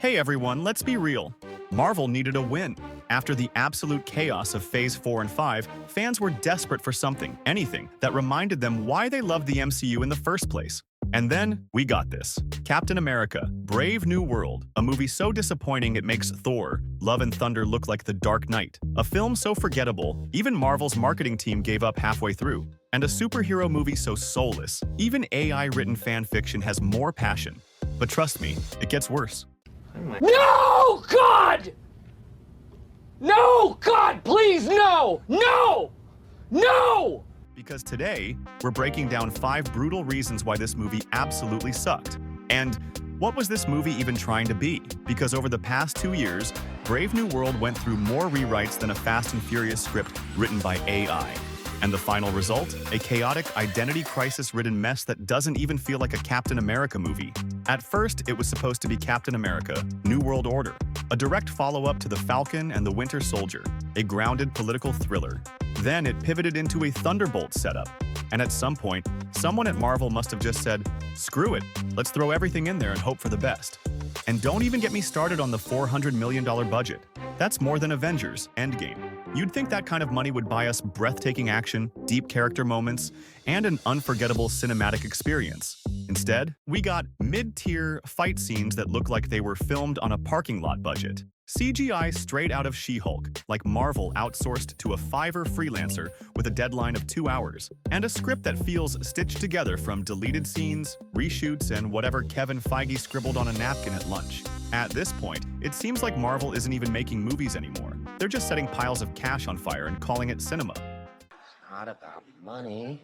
Hey everyone, let's be real. Marvel needed a win. After the absolute chaos of Phase 4 and 5, fans were desperate for something, anything, that reminded them why they loved the MCU in the first place. And then, we got this. Captain America, Brave New World, a movie so disappointing it makes Thor, Love and Thunder look like The Dark Knight. A film so forgettable, even Marvel's marketing team gave up halfway through. And a superhero movie so soulless, even AI-written fan fiction has more passion. But trust me, it gets worse. No, God! No, God, please, no! No! No! Because today, we're breaking down 5 brutal reasons why this movie absolutely sucked. And what was this movie even trying to be? Because over the past 2 years, Brave New World went through more rewrites than a Fast and Furious script written by AI. And the final result? A chaotic, identity crisis-ridden mess that doesn't even feel like a Captain America movie. At first, it was supposed to be Captain America, New World Order, a direct follow-up to The Falcon and the Winter Soldier, a grounded political thriller. Then it pivoted into a Thunderbolt setup. And at some point, someone at Marvel must have just said, screw it, let's throw everything in there and hope for the best. And don't even get me started on the $400 million budget. That's more than Avengers Endgame. You'd think that kind of money would buy us breathtaking action, deep character moments, and an unforgettable cinematic experience. Instead, we got mid-tier fight scenes that look like they were filmed on a parking lot budget. CGI straight out of She-Hulk, like Marvel outsourced to a Fiverr freelancer with a deadline of 2 hours, and a script that feels stitched together from deleted scenes, reshoots, and whatever Kevin Feige scribbled on a napkin at lunch. At this point, it seems like Marvel isn't even making movies anymore. They're just setting piles of cash on fire and calling it cinema. It's not about money.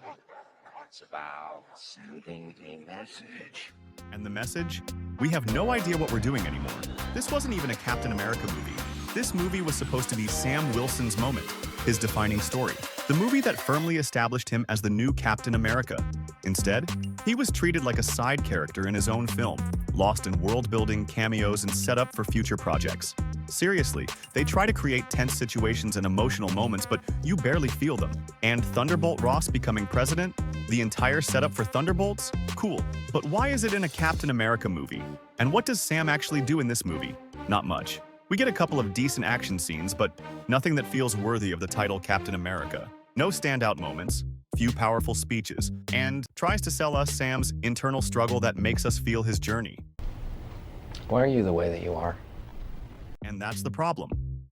It's about sending a message. And the message? We have no idea what we're doing anymore. This wasn't even a Captain America movie. This movie was supposed to be Sam Wilson's moment, his defining story, the movie that firmly established him as the new Captain America. Instead, he was treated like a side character in his own film, lost in world-building, cameos, and set up for future projects. Seriously, they try to create tense situations and emotional moments, but you barely feel them. And Thunderbolt Ross becoming president? The entire setup for Thunderbolts? Cool. But why is it in a Captain America movie? And what does Sam actually do in this movie? Not much. We get a couple of decent action scenes, but nothing that feels worthy of the title Captain America. No standout moments, few powerful speeches, and tries to sell us Sam's internal struggle that makes us feel his journey. Why are you the way that you are? And that's the problem.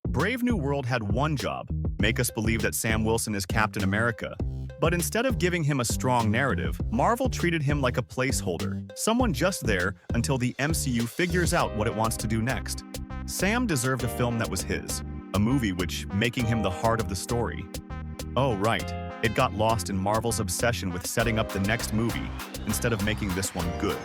Brave New World had one job, make us believe that Sam Wilson is Captain America. But instead of giving him a strong narrative, Marvel treated him like a placeholder, someone just there until the MCU figures out what it wants to do next. Sam deserved a film that was his, a movie which making him the heart of the story. Oh right, it got lost in Marvel's obsession with setting up the next movie instead of making this one good.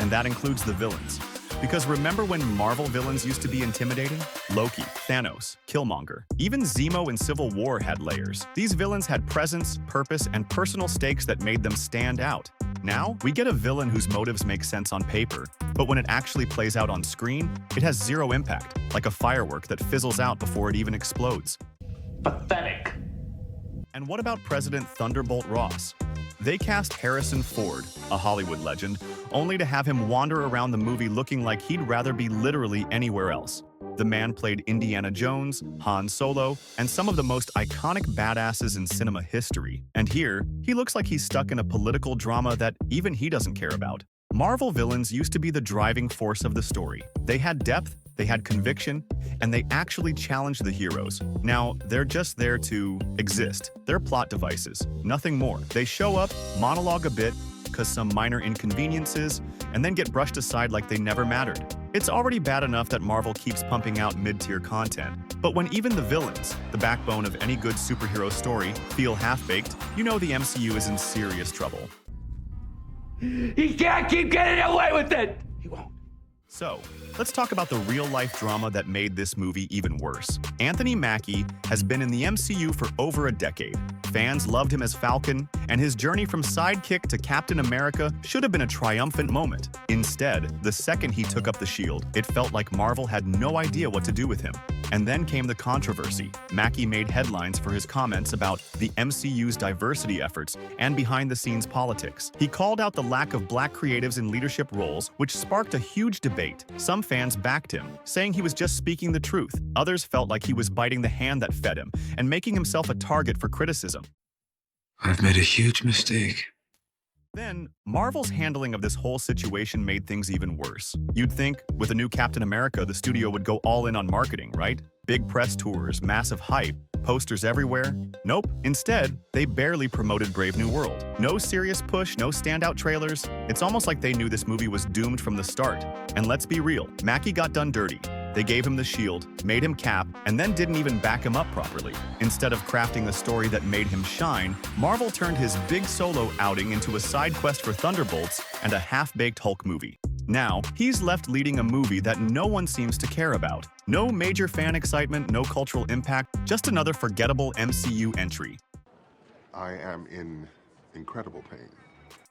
And that includes the villains. Because remember when Marvel villains used to be intimidating? Loki, Thanos, Killmonger. Even Zemo in Civil War had layers. These villains had presence, purpose, and personal stakes that made them stand out. Now, we get a villain whose motives make sense on paper, but when it actually plays out on screen, it has zero impact, like a firework that fizzles out before it even explodes. Pathetic. And what about President Thunderbolt Ross? They cast Harrison Ford, a Hollywood legend, only to have him wander around the movie looking like he'd rather be literally anywhere else. The man played Indiana Jones, Han Solo, and some of the most iconic badasses in cinema history. And here, he looks like he's stuck in a political drama that even he doesn't care about. Marvel villains used to be the driving force of the story. They had depth, they had conviction, and they actually challenged the heroes. Now, they're just there to exist. They're plot devices, nothing more. They show up, monologue a bit, cause some minor inconveniences, and then get brushed aside like they never mattered. It's already bad enough that Marvel keeps pumping out mid-tier content. But when even the villains, the backbone of any good superhero story, feel half-baked, you know the MCU is in serious trouble. He can't keep getting away with it! He won't. So, let's talk about the real-life drama that made this movie even worse. Anthony Mackie has been in the MCU for over a decade. Fans loved him as Falcon, and his journey from sidekick to Captain America should have been a triumphant moment. Instead, the second he took up the shield, it felt like Marvel had no idea what to do with him. And then came the controversy. Mackie made headlines for his comments about the MCU's diversity efforts and behind-the-scenes politics. He called out the lack of black creatives in leadership roles, which sparked a huge debate. Some fans backed him, saying he was just speaking the truth. Others felt like he was biting the hand that fed him and making himself a target for criticism. I've made a huge mistake. Then, Marvel's handling of this whole situation made things even worse. You'd think, with a new Captain America, the studio would go all in on marketing, right? Big press tours, massive hype, posters everywhere. Nope. Instead, they barely promoted Brave New World. No serious push, no standout trailers. It's almost like they knew this movie was doomed from the start. And let's be real, Mackie got done dirty. They gave him the shield, made him Cap, and then didn't even back him up properly. Instead of crafting the story that made him shine, Marvel turned his big solo outing into a side quest for Thunderbolts and a half-baked Hulk movie. Now, he's left leading a movie that no one seems to care about. No major fan excitement, no cultural impact, just another forgettable MCU entry. I am in incredible pain.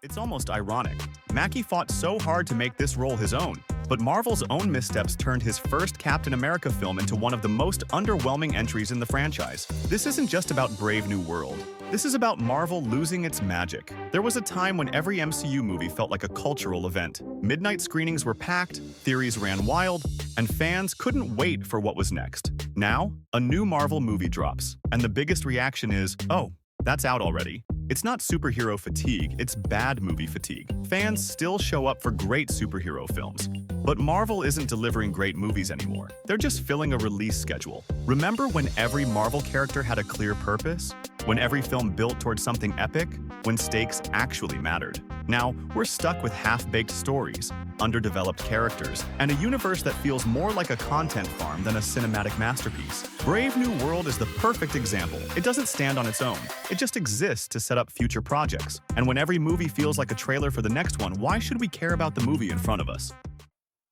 It's almost ironic. Mackie fought so hard to make this role his own, but Marvel's own missteps turned his first Captain America film into one of the most underwhelming entries in the franchise. This isn't just about Brave New World. This is about Marvel losing its magic. There was a time when every MCU movie felt like a cultural event. Midnight screenings were packed, theories ran wild, and fans couldn't wait for what was next. Now, a new Marvel movie drops, and the biggest reaction is, oh, that's out already. It's not superhero fatigue, it's bad movie fatigue. Fans still show up for great superhero films, but Marvel isn't delivering great movies anymore. They're just filling a release schedule. Remember when every Marvel character had a clear purpose? When every film built towards something epic? When stakes actually mattered? Now, we're stuck with half-baked stories, underdeveloped characters, and a universe that feels more like a content farm than a cinematic masterpiece. Brave New World is the perfect example. It doesn't stand on its own. It just exists to set up future projects. And when every movie feels like a trailer for the next one, why should we care about the movie in front of us?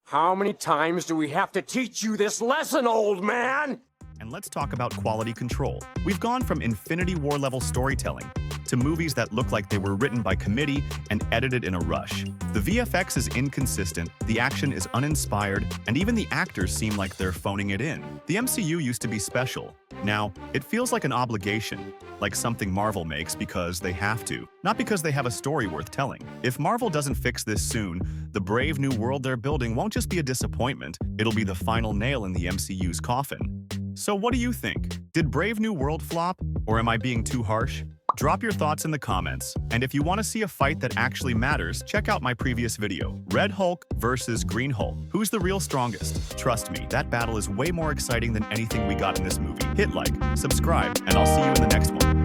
How many times do we have to teach you this lesson, old man? And let's talk about quality control. We've gone from Infinity War level storytelling to movies that look like they were written by committee and edited in a rush. The VFX is inconsistent, the action is uninspired, and even the actors seem like they're phoning it in. The MCU used to be special. Now, it feels like an obligation, like something Marvel makes because they have to, not because they have a story worth telling. If Marvel doesn't fix this soon, the Brave New World they're building won't just be a disappointment, it'll be the final nail in the MCU's coffin. So what do you think? Did Brave New World flop, or am I being too harsh? Drop your thoughts in the comments, and if you want to see a fight that actually matters, check out my previous video, Red Hulk versus Green Hulk. Who's the real strongest? Trust me, that battle is way more exciting than anything we got in this movie. Hit like, subscribe, and I'll see you in the next one.